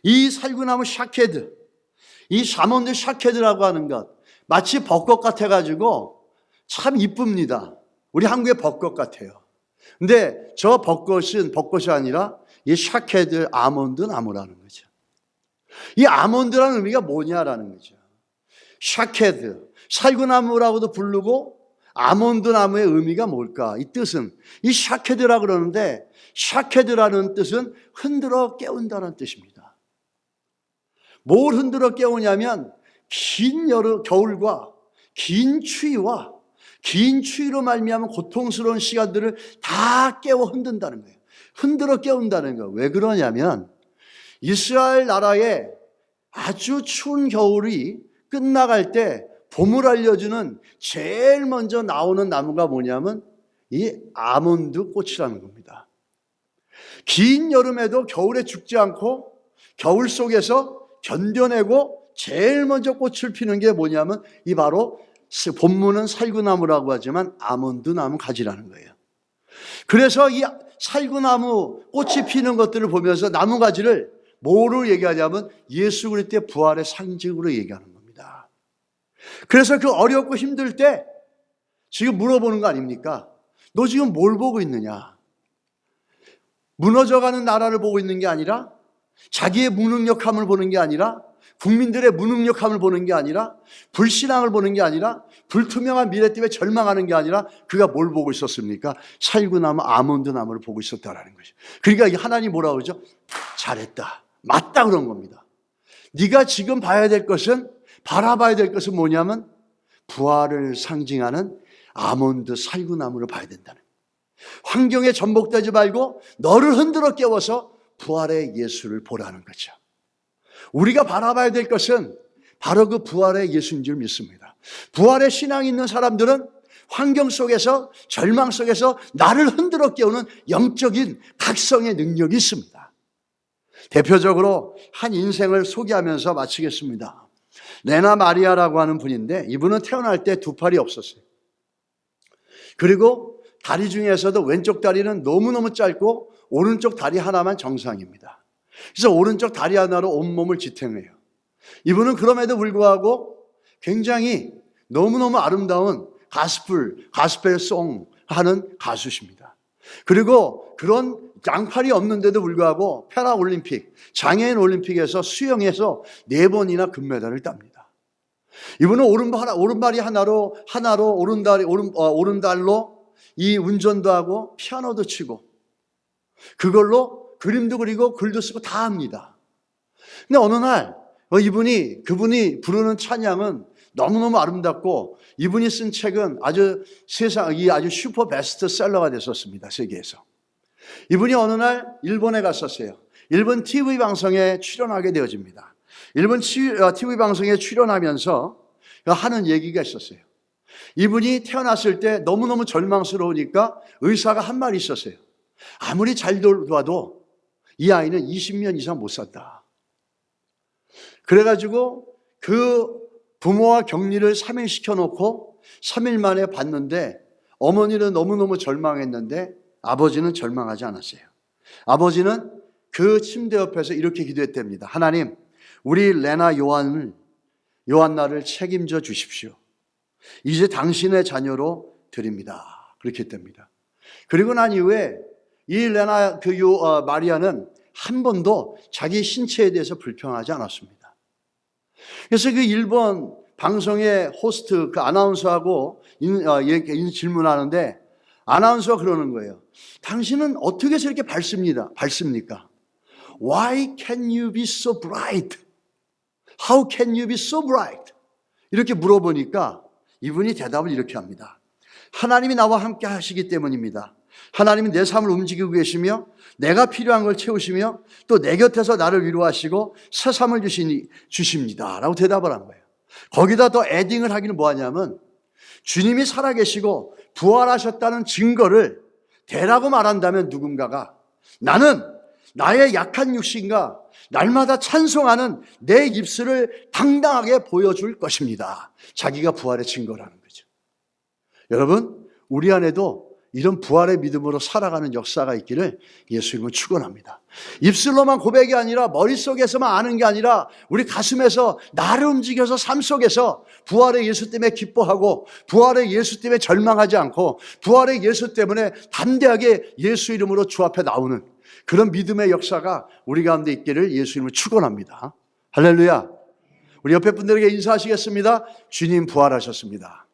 이 살구나무 샤케드, 이 아몬드 샤케드라고 하는 것 마치 벚꽃 같아가지고 참 이쁩니다. 우리 한국의 벚꽃 같아요. 근데 저 벚꽃은 벚꽃이 아니라 이 샤케드 아몬드 나무라는 거죠. 이 아몬드라는 의미가 뭐냐라는 거죠. 샤케드, 살구나무라고도 부르고 아몬드 나무의 의미가 뭘까? 이 뜻은 이 샤케드라 그러는데 샤케드라는 뜻은 흔들어 깨운다는 뜻입니다. 뭘 흔들어 깨우냐면 긴 겨울과 긴 추위와 긴 추위로 말미암은 고통스러운 시간들을 다 깨워 흔든다는 거예요. 흔들어 깨운다는 거예요. 왜 그러냐면 이스라엘 나라에 아주 추운 겨울이 끝나갈 때 봄을 알려주는 제일 먼저 나오는 나무가 뭐냐면 이 아몬드 꽃이라는 겁니다. 긴 여름에도 겨울에 죽지 않고 겨울 속에서 견뎌내고 제일 먼저 꽃을 피는 게 뭐냐면 이 바로 본문은 살구나무라고 하지만 아몬드 나무 가지라는 거예요. 그래서 이 살구나무 꽃이 피는 것들을 보면서 나무 가지를 뭐로 얘기하냐면 예수 그리스도의 부활의 상징으로 얘기하는 겁니다. 그래서 그 어렵고 힘들 때 지금 물어보는 거 아닙니까? 너 지금 뭘 보고 있느냐? 무너져가는 나라를 보고 있는 게 아니라 자기의 무능력함을 보는 게 아니라 국민들의 무능력함을 보는 게 아니라 불신앙을 보는 게 아니라 불투명한 미래 때문에 절망하는 게 아니라 그가 뭘 보고 있었습니까? 살구나무 아몬드 나무를 보고 있었다라는 것이죠. 그러니까 하나님 뭐라고 그러죠? 잘했다. 맞다 그런 겁니다. 네가 지금 봐야 될 것은 바라봐야 될 것은 뭐냐면 부활을 상징하는 아몬드 살구나무를 봐야 된다는 거예요. 환경에 전복되지 말고 너를 흔들어 깨워서 부활의 예수를 보라는 거죠. 우리가 바라봐야 될 것은 바로 그 부활의 예수인 줄 믿습니다. 부활의 신앙이 있는 사람들은 환경 속에서 절망 속에서 나를 흔들어 깨우는 영적인 각성의 능력이 있습니다. 대표적으로 한 인생을 소개하면서 마치겠습니다. 레나 마리아라고 하는 분인데 이분은 태어날 때 두 팔이 없었어요. 그리고 다리 중에서도 왼쪽 다리는 너무너무 짧고 오른쪽 다리 하나만 정상입니다. 그래서 오른쪽 다리 하나로 온몸을 지탱해요. 이분은 그럼에도 불구하고 굉장히 너무너무 아름다운 가스펠송 하는 가수십니다. 그리고 그런 양팔이 없는데도 불구하고 패라올림픽, 장애인 올림픽에서 수영에서 4번이나 금메달을 땁니다. 이분은 오른발이 하나로 오른달로 이 운전도 하고 피아노도 치고 그걸로 그림도 그리고 글도 쓰고 다 합니다. 근데 어느 날 그분이 부르는 찬양은 너무너무 아름답고 이분이 쓴 책은 아주 슈퍼 베스트셀러가 됐었습니다. 세계에서. 이분이 어느 날 일본에 갔었어요. 일본 TV 방송에 출연하게 되어집니다. 일본 TV 방송에 출연하면서 하는 얘기가 있었어요. 이분이 태어났을 때 너무너무 절망스러우니까 의사가 한 말이 있었어요. 아무리 잘 돌봐도 이 아이는 20년 이상 못 산다. 그래가지고 그 부모와 격리를 3일 시켜놓고 3일 만에 봤는데 어머니는 너무너무 절망했는데 아버지는 절망하지 않았어요. 아버지는 그 침대 옆에서 이렇게 기도했답니다. 하나님, 우리 레나 요한을 요한나를 책임져 주십시오. 이제 당신의 자녀로 드립니다. 그렇게 됩니다. 그리고 난 이후에 이 마리아는 한 번도 자기 신체에 대해서 불평하지 않았습니다. 그래서 그 일본 방송의 호스트, 그 아나운서하고 질문하는데 아나운서가 그러는 거예요. 당신은 어떻게 해서 이렇게 밝습니까? Why can you be so bright? How can you be so bright? 이렇게 물어보니까 이분이 대답을 이렇게 합니다. 하나님이 나와 함께 하시기 때문입니다. 하나님이 내 삶을 움직이고 계시며 내가 필요한 걸 채우시며 또 내 곁에서 나를 위로하시고 새 삶을 주십니다. 라고 대답을 한 거예요. 거기다 더 애딩을 하기는 뭐하냐면 주님이 살아계시고 부활하셨다는 증거를 대라고 말한다면 누군가가 나는 나의 약한 육신과 날마다 찬송하는 내 입술을 당당하게 보여줄 것입니다. 자기가 부활의 증거라는 거죠. 여러분, 우리 안에도 이런 부활의 믿음으로 살아가는 역사가 있기를 예수 이름으로 축원합니다. 입술로만 고백이 아니라 머릿속에서만 아는 게 아니라 우리 가슴에서 나를 움직여서 삶 속에서 부활의 예수 때문에 기뻐하고 부활의 예수 때문에 절망하지 않고 부활의 예수 때문에 담대하게 예수 이름으로 주 앞에 나오는 그런 믿음의 역사가 우리 가운데 있기를 예수 이름으로 축원합니다. 할렐루야. 우리 옆에 분들에게 인사하시겠습니다. 주님 부활하셨습니다.